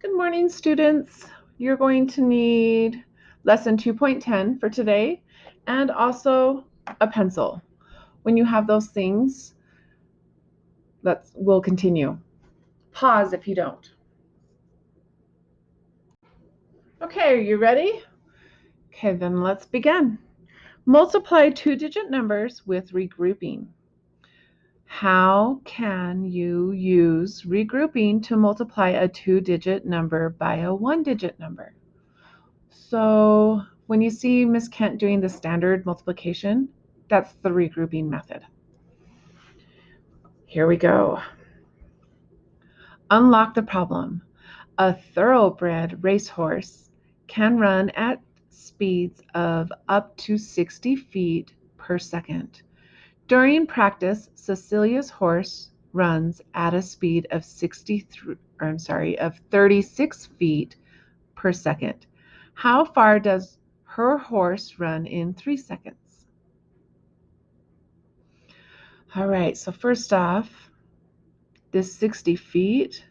Good morning, students. You're going to need lesson 2.10 for today and also a pencil. When you have those things, we'll continue. Pause if you don't. Okay, are you ready? Okay, then let's begin. Multiply two-digit numbers with regrouping. How can you use regrouping to multiply a two-digit number by a one-digit number? So when you see Miss Kent doing the standard multiplication, that's the regrouping method. Here we go. Unlock the problem. A thoroughbred racehorse can run at speeds of up to 60 feet per second. During practice, Cecilia's horse runs at a speed of 36 feet per second. How far does her horse run in 3 seconds? All right, so first off, this 60 feet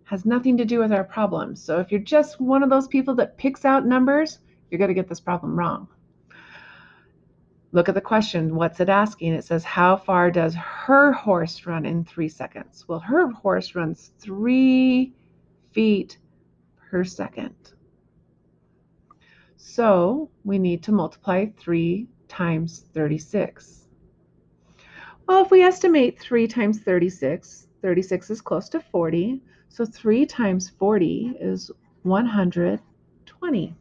has nothing to do with our problem. So if you're just one of those people that picks out numbers, you're going to get this problem wrong. Look at the question. What's it asking? It says, how far does her horse run in 3 seconds? Well, her horse runs 3 feet per second. So we need to multiply 3 times 36. Well, if we estimate 3 times 36, 36 is close to 40. So 3 times 40 is 120.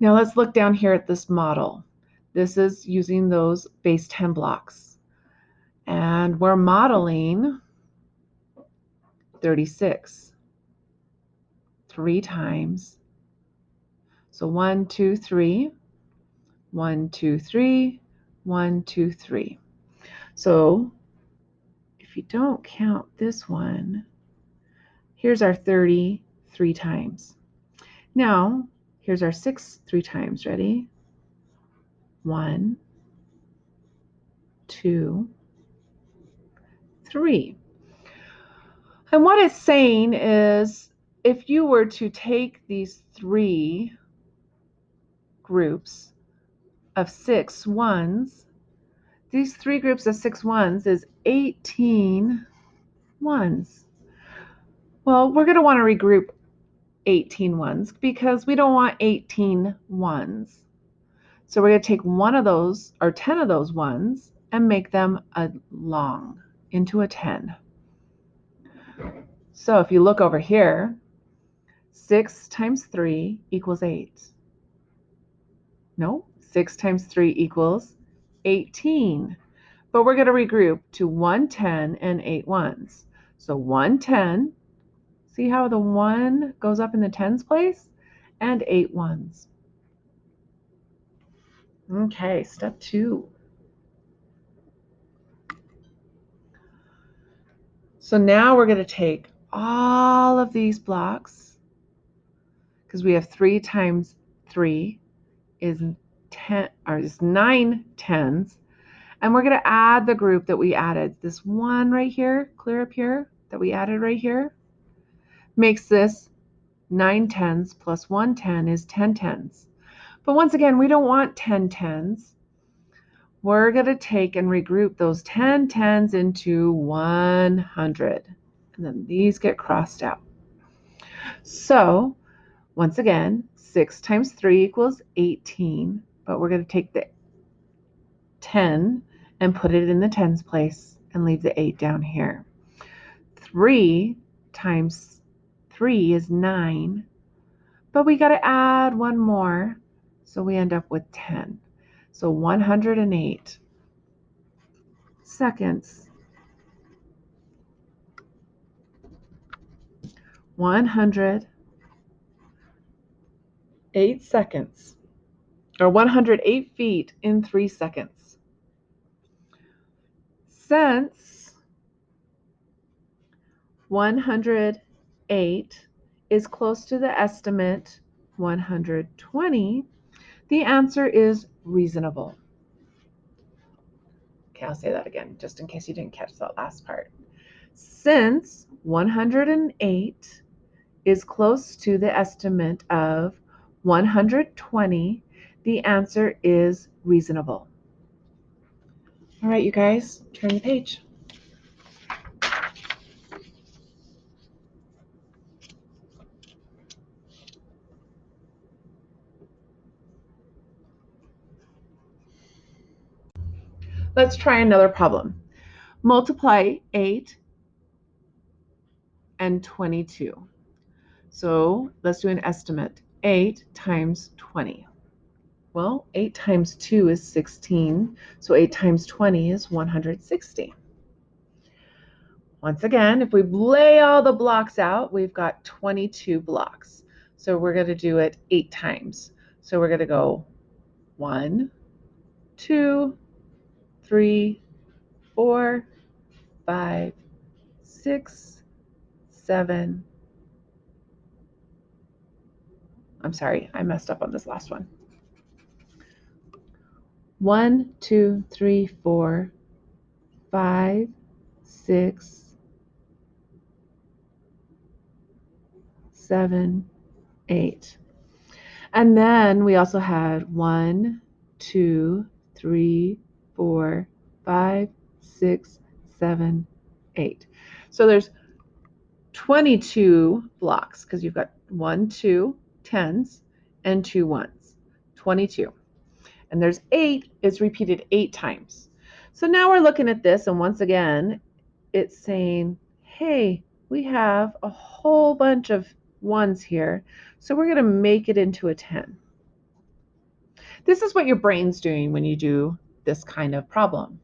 Now let's look down here at this model. This is using those base 10 blocks. And we're modeling 36 3 times. So 1, 2, 3, 1, 2, 3, 1, 2, 3. So if you don't count this one, here's our 30 3 times. Now, here's our 6 3 times. Ready? 1, 2, 3. And what it's saying is if you were to take these 3 groups of 6 ones, these 3 groups of 6 ones is 18 ones. Well, we're going to want to regroup 18 ones because we don't want 18 ones. So we're going to take one of those or 10 of those ones and make them a long into a 10. So if you look over here, 6 times 3 equals 8. No, 6 times 3 equals 18. But we're going to regroup to 1 10 and 8 ones. So 1 10, see how the 1 goes up in the tens place? And 8 ones. Okay, step 2. So now we're going to take all of these blocks, because we have 3 times 3 is 10, or is 9 tens, and we're going to add the group that we added. This one right here, clear up here, that we added right here, makes this 9 tens plus 1 10 is 10 tens. But once again, we don't want 10 tens. We're going to take and regroup those 10 tens into 100. And then these get crossed out. So once again, 6 times 3 equals 18, but we're going to take the 10 and put it in the tens place and leave the 8 down here. 3 times 3 is 9, but we got to add one more, so we end up with 10. So 108 seconds. 108 seconds, or 108 feet in 3 seconds. Since 108 is close to the estimate 120, the answer is reasonable. Okay, I'll say that again, just in case you didn't catch that last part. Since 108 is close to the estimate of 120, the answer is reasonable. All right, you guys, turn the page. Let's try another problem. Multiply 8 and 22. So let's do an estimate. 8 times 20. Well, 8 times 2 is 16, so 8 times 20 is 160. Once again, if we lay all the blocks out, we've got 22 blocks. So we're going to do it 8 times. So we're going to go 1, 2, 3, 4, 5, 6, 7. I'm sorry, I messed up on this last one. 1, 2, 3, 4, 5, 6, 7, 8. And then we also had 1, 2, 3, 4, 5, 6, 7, 8. So there's 22 blocks because you've got 1, 2 tens and 2 ones. 22. And there's 8, it's repeated 8 times. So now we're looking at this, and once again, it's saying, hey, we have a whole bunch of ones here, so we're going to make it into a 10. This is what your brain's doing when you do this kind of problem.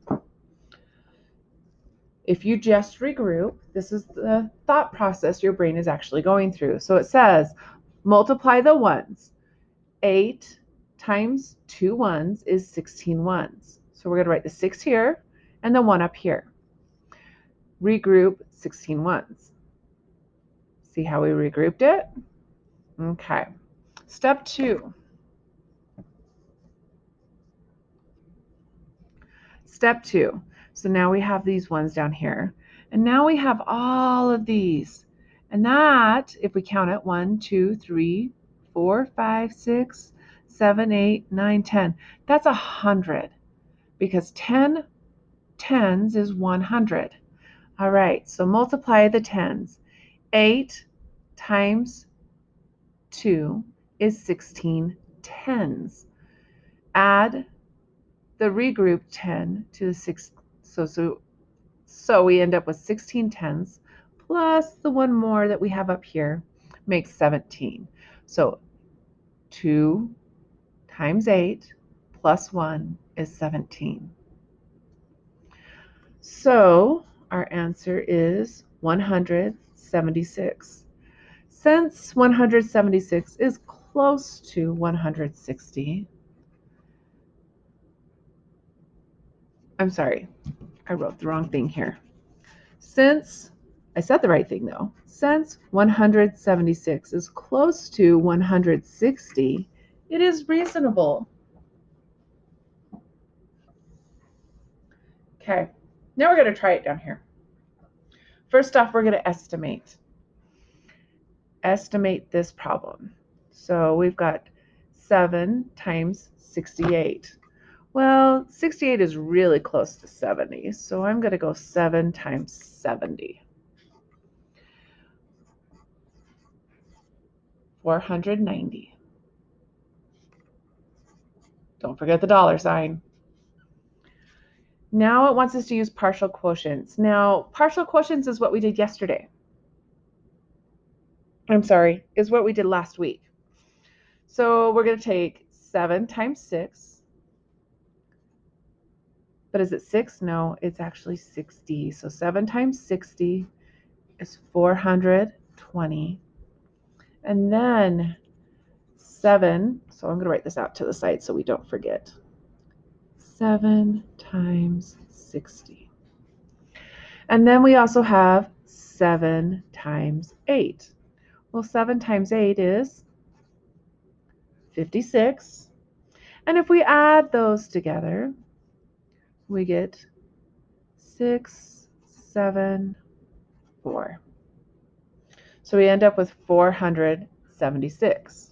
If you just regroup, this is the thought process your brain is actually going through. So it says, multiply the ones. 8 times 2 ones is 16 ones. So we're going to write the 6 here and the 1 up here. Regroup 16 ones. See how we regrouped it? Okay. Step 2. Step 2. So now we have these ones down here. And now we have all of these. And that, if we count it, 1, 2, 3, 4, 5, 6, 7, 8, 9, 10. That's 100. Because 10 tens is 100. All right, so multiply the tens. 8 times 2 is 16 tens. Add the regroup 10 to the 6. So we end up with 16 tens plus the one more that we have up here makes 17. So 2 times 8 plus 1 is 17. So our answer is 176. Since 176 is close to 160, I'm sorry, I wrote the wrong thing here. Since, I said the right thing though, since 176 is close to 160, it is reasonable. Okay, now we're going to try it down here. First off, we're going to estimate this problem. So we've got 7 times 68. Well, 68 is really close to 70, so I'm going to go 7 times 70. 490. Don't forget the dollar sign. Now it wants us to use partial quotients. Now, partial quotients is what we did yesterday. I'm sorry, is what we did last week. So we're going to take 7 times 6. But is it 6? No, it's actually 60. So 7 times 60 is 420. And then 7, so I'm going to write this out to the side so we don't forget. 7 times 60. And then we also have 7 times 8. Well, 7 times 8 is 56. And if we add those together, we get 6, 7, 4. So we end up with 476.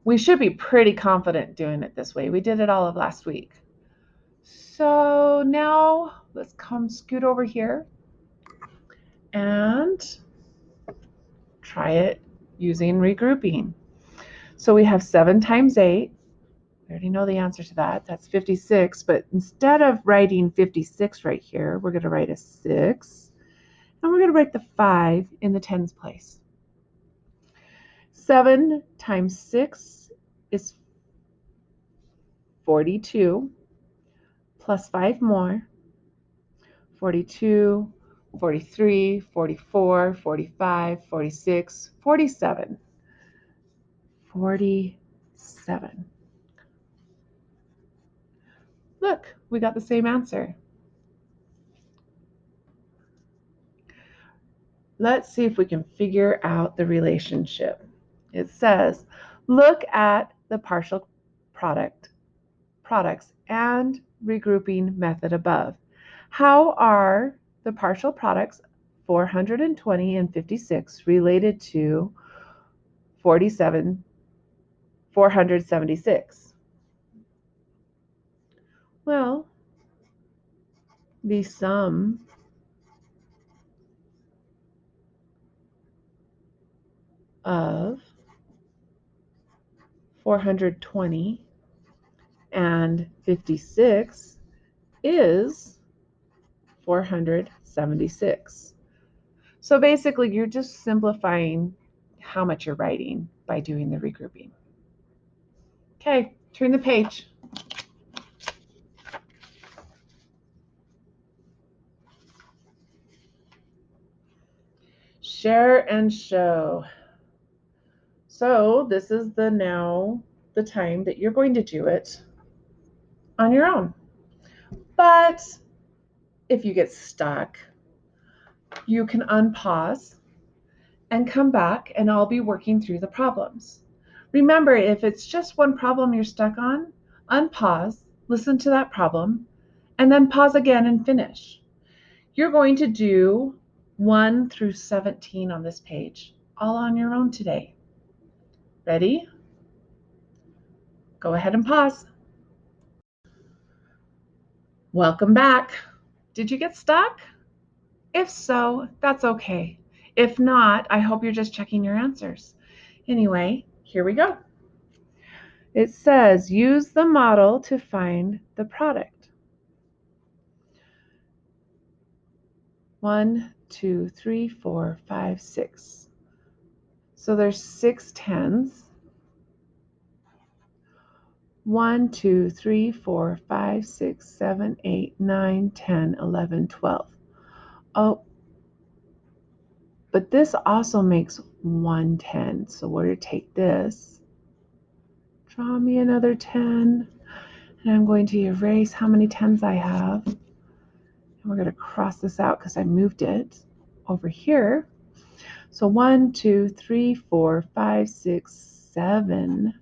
We should be pretty confident doing it this way. We did it all of last week. So now let's come scoot over here and try it using regrouping. So we have 7 times 8. We already know the answer to that. That's 56. But instead of writing 56 right here, we're going to write a 6. And we're going to write the 5 in the tens place. 7 times 6 is 42, plus 5 more. 42, 43, 44, 45, 46, 47. 47. Look, we got the same answer. Let's see if we can figure out the relationship. It says, look at the partial products and regrouping method above. How are the partial products 420 and 56 related to 476? Well, the sum of 420 and 56 is 476. So basically, you're just simplifying how much you're writing by doing the regrouping. Okay, turn the page. Share and show. So this is the time that you're going to do it on your own. But if you get stuck, you can unpause and come back, and I'll be working through the problems. Remember, if it's just one problem you're stuck on, unpause, listen to that problem, and then pause again and finish. You're going to do 1 through 17 on this page, all on your own today. Ready? Go ahead and pause. Welcome back. Did you get stuck? If so, that's okay. If not, I hope you're just checking your answers. Anyway, here we go. It says, use the model to find the product. 1, 2, 3, 4, 5, 6. So there's 6 tens. 1, 2, 3, 4, 5, 6, 7, 8, 9, 10, 11, 12. Oh, but this also makes 1 10. So we're going to take this. Draw me another 10. And I'm going to erase how many tens I have. And we're going to cross this out because I moved it over here. So 1, 2, 3, 4, 5, 6, 7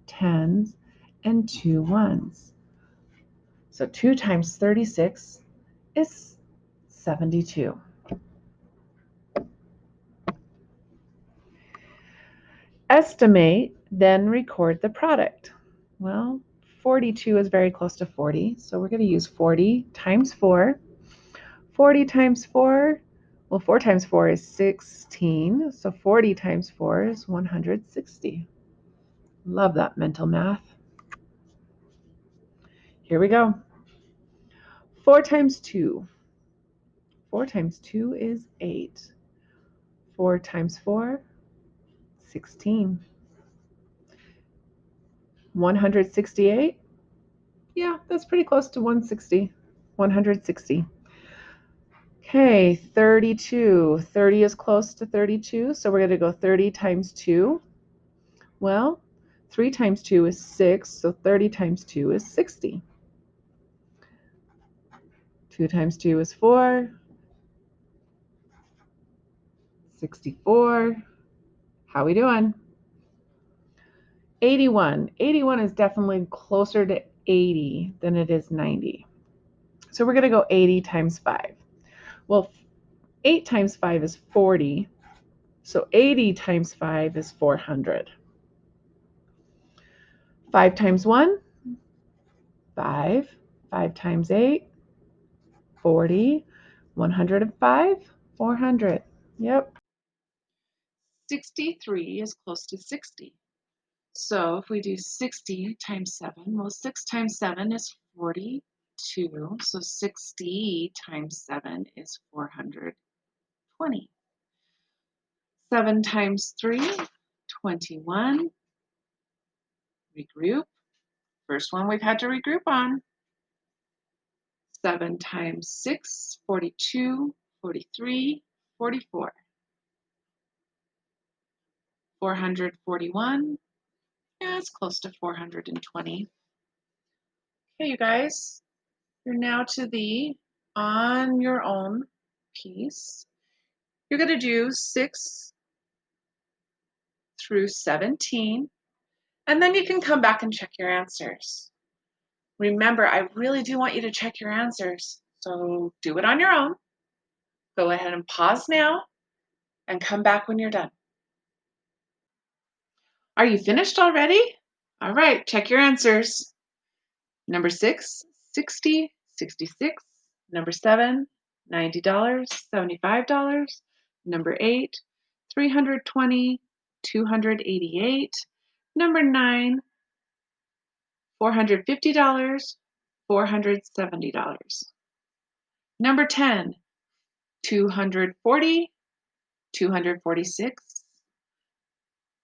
tens and 2 ones. So 2 times 36 is 72. Estimate, then record the product. Well, 42 is very close to 40, so we're going to use 40 times 4. 40 times 4, well, 4 times 4 is 16, so 40 times 4 is 160. Love that mental math. Here we go. 4 times 2. 4 times 2 is 8. 4 times 4, 16. 168? Yeah, that's pretty close to 160. 160. Okay, 32. 30 is close to 32, so we're going to go 30 times 2. Well, 3 times 2 is 6, so 30 times 2 is 60. 2 times 2 is 4. 64. How we doing? 81. 81 is definitely closer to 80 than it is 90. So we're going to go 80 times 5. Well, 8 times 5 is 40. So 80 times 5 is 400. 5 times 1, 5. 5 times 8, 40. 105, 400. Yep. 63 is close to 60. So if we do 60 times 7, well, 6 times 7 is 42. So 60 times 7 is 420. 7 times 3, 21. Regroup. First one we've had to regroup on. 7 times 6, 42, 43, 44. 441. Yeah, it's close to 420. Okay, you guys, you're now to the on your own piece. You're going to do 6 through 17, and then you can come back and check your answers. Remember, I really do want you to check your answers, so do it on your own. Go ahead and pause now and come back when you're done. Are you finished already? All right, check your answers. Number 6, 60, 66. Number 7, $90, $75. Number 8, 320, 288. Number 9, $450, $470. Number 10, 240, 246.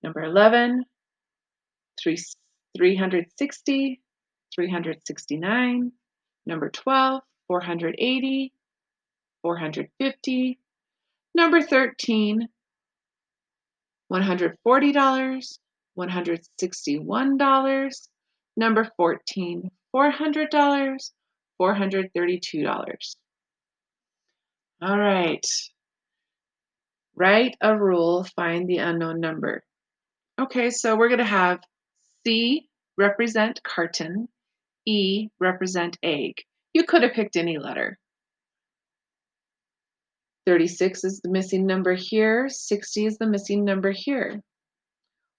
Number 11, 360, 369. Number 12, 480, 450. Number 13, $140, $161. Number 14, $400, $432. All right. Write a rule, find the unknown number. Okay, so we're going to have C represent carton, E represent egg. You could have picked any letter. 36 is the missing number here. 60 is the missing number here.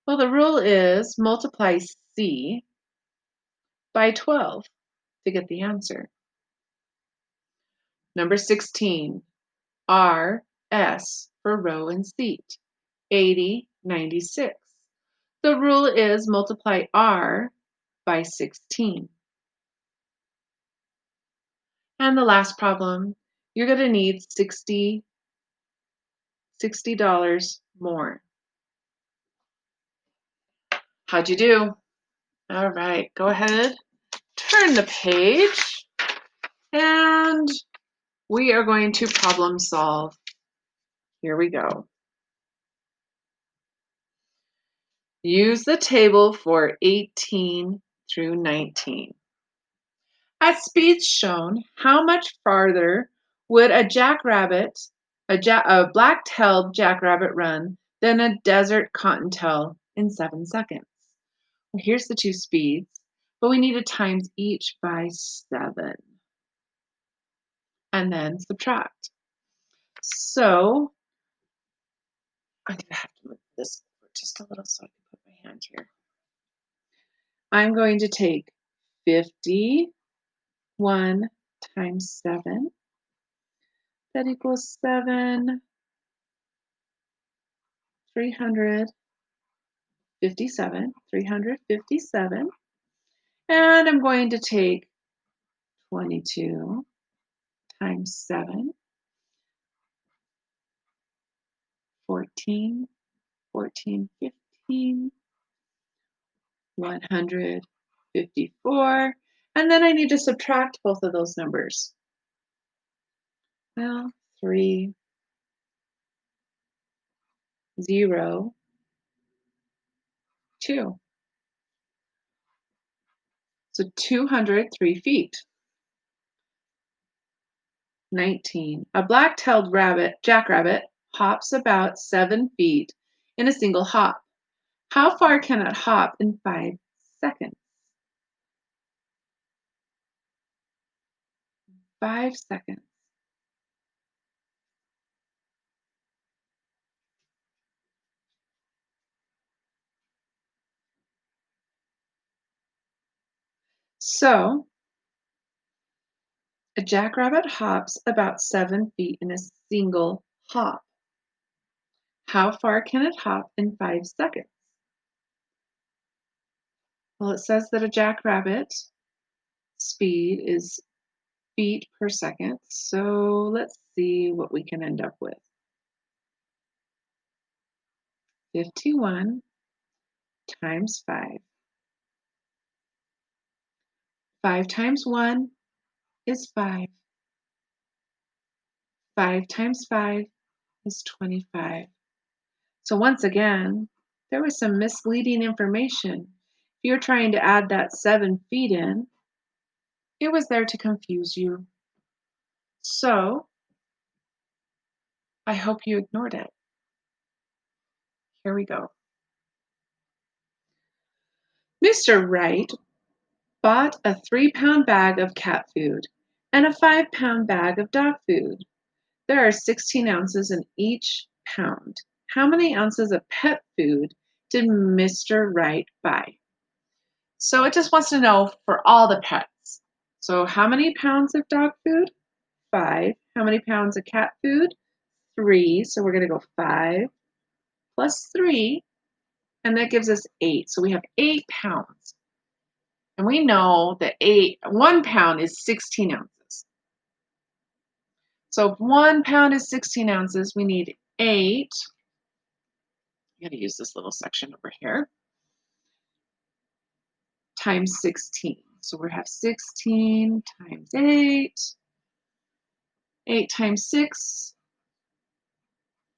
Well, the rule is multiply C by 12 to get the answer. Number 16, R, S for row and seat. 80, 96. The rule is multiply R by 16. And the last problem, you're going to need $60 more. How'd you do? All right, go ahead, turn the page, and we are going to problem solve. Here we go. Use the table for 18 through 19. At speeds shown, how much farther would a black-tailed jackrabbit run than a desert cottontail in 7 seconds? Well, here's the two speeds, but we need to times each by 7 and then subtract. So I'm going to have to move this just a little so I can put my hand here. I'm going to take 51 times 7. That equals 7, 357. And I'm going to take 22 times 7, 14, 14, 15, 154. And then I need to subtract both of those numbers. Well, 3, 0, 2. So 203 feet. 19. A black-tailed jackrabbit hops about 7 feet in a single hop. How far can it hop in 5 seconds? 5 seconds. So a jackrabbit hops about 7 feet in a single hop. How far can it hop in 5 seconds? Well, it says that a jackrabbit speed is feet per second. So let's see what we can end up with. 51 times 5. 5 times 1 is 5. 5 times 5 is 25. So once again, there was some misleading information. If you're trying to add that 7 feet in, it was there to confuse you. So I hope you ignored it. Here we go. Mr. Wright bought a 3-pound bag of cat food and a 5-pound bag of dog food. There are 16 ounces in each pound. How many ounces of pet food did Mr. Wright buy? So it just wants to know for all the pets. So how many pounds of dog food? 5. How many pounds of cat food? 3. So we're going to go 5 plus 3, and that gives us 8. So we have 8 pounds. And we know that 1 pound is 16 ounces. So if 1 pound is 16 ounces, we need 8. I'm going to use this little section over here. Times 16. So we have 16 times 8. 8 times 6,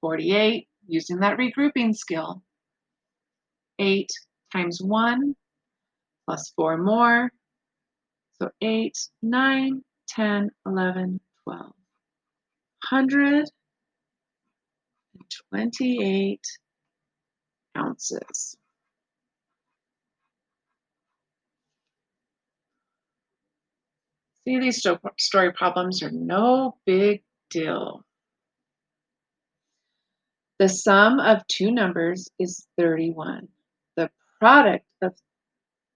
48, using that regrouping skill. 8 times 1 plus 4 more. So 8, 9, 10, 11, 12. 128 ounces. See, these story problems are no big deal. The sum of two numbers is 31. The product of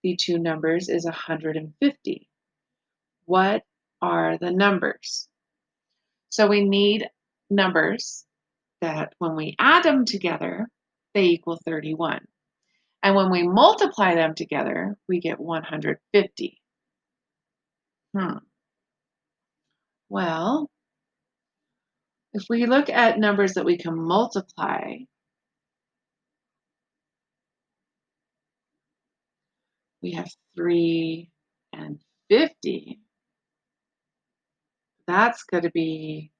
the two numbers is 150. What are the numbers? So we need numbers that when we add them together, they equal 31. And when we multiply them together, we get 150. Well, if we look at numbers that we can multiply, we have 3 and 50. That's going to be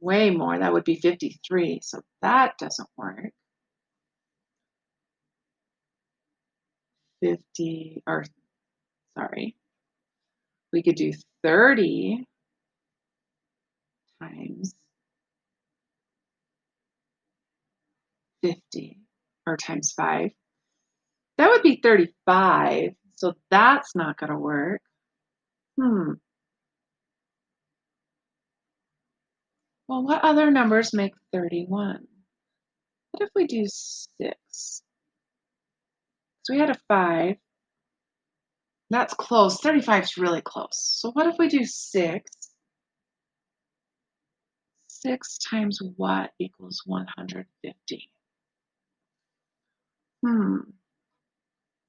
way more. That would be 53. So that doesn't work. 50, or sorry, we could do 30 times 50, or times 5. That would be 35. So that's not going to work. Well, what other numbers make 31? What if we do 6? So we had a 5. That's close. 35 is really close. So what if we do 6? 6 times what equals 150?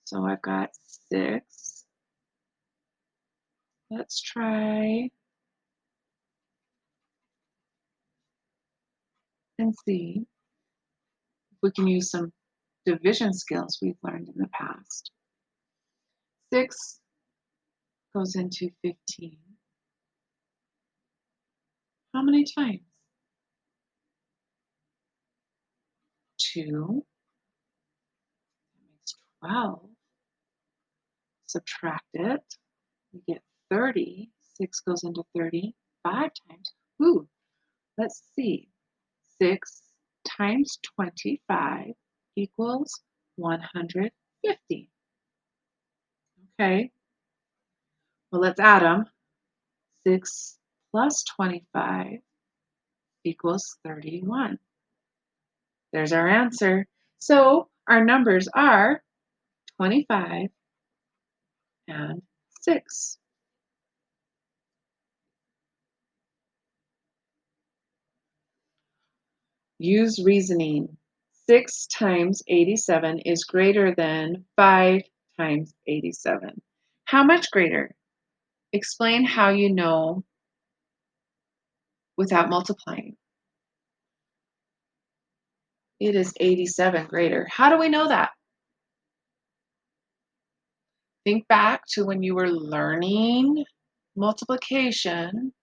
So I've got 6. Let's try and see if we can use some division skills we've learned in the past. 6 goes into 15. How many times? 2. That makes 12. Subtract it. We get 30. 6 goes into 30 5 times. Ooh, let's see. 6 times 25 equals 150. Okay, well, let's add them. 6 plus 25 equals 31. There's our answer. So our numbers are 25 and 6. Use reasoning. 6 times 87 is greater than 5 times 87. How much greater? Explain how you know without multiplying. It is 87 greater. How do we know that? Think back to when you were learning multiplication.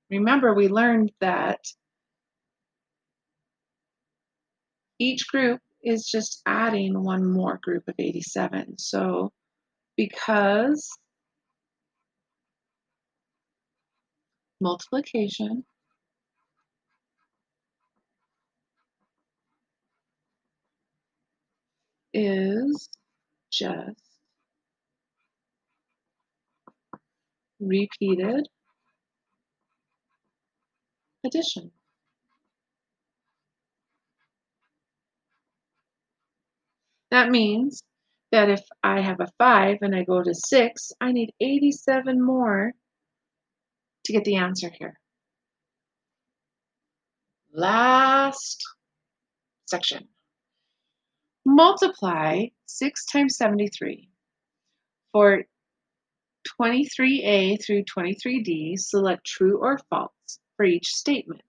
Remember, we learned that each group is just adding one more group of 87. So because multiplication is just repeated addition. That means that if I have a 5 and I go to 6, I need 87 more to get the answer here. Last section. Multiply 6 times 73. For 23a through 23d, select true or false for each statement.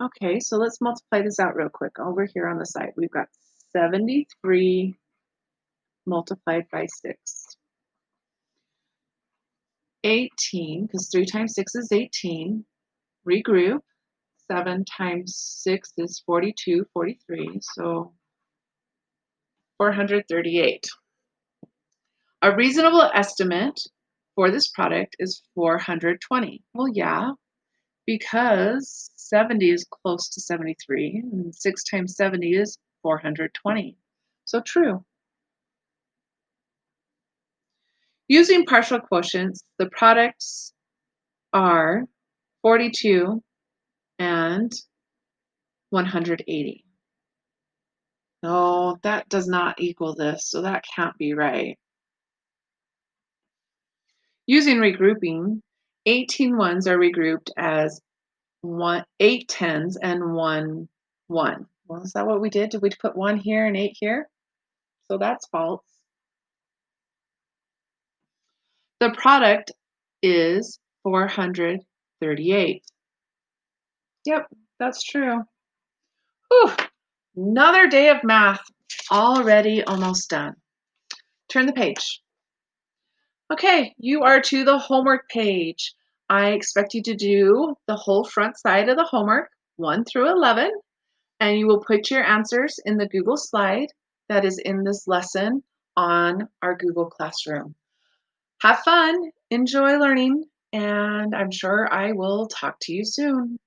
Okay, so let's multiply this out real quick. Over here on the side, we've got 73 multiplied by 6. 18, because 3 times 6 is 18. Regroup. 7 times 6 is 42, 43, so 438. A reasonable estimate for this product is 420. Well, yeah, because 70 is close to 73, and 6 times 70 is 420. So true. Using partial quotients, the products are 42 and 180. No, that does not equal this, so that can't be right. Using regrouping, 18 ones are regrouped as 8 tens and 1 1. Well, is that what we did? Did we put 1 here and 8 here? So that's false. The product is 438. Yep, that's true. Whew, another day of math already almost done. Turn the page. Okay, you are to the homework page. I expect you to do the whole front side of the homework, 1 through 11, and you will put your answers in the Google slide that is in this lesson on our Google Classroom. Have fun, enjoy learning, and I'm sure I will talk to you soon.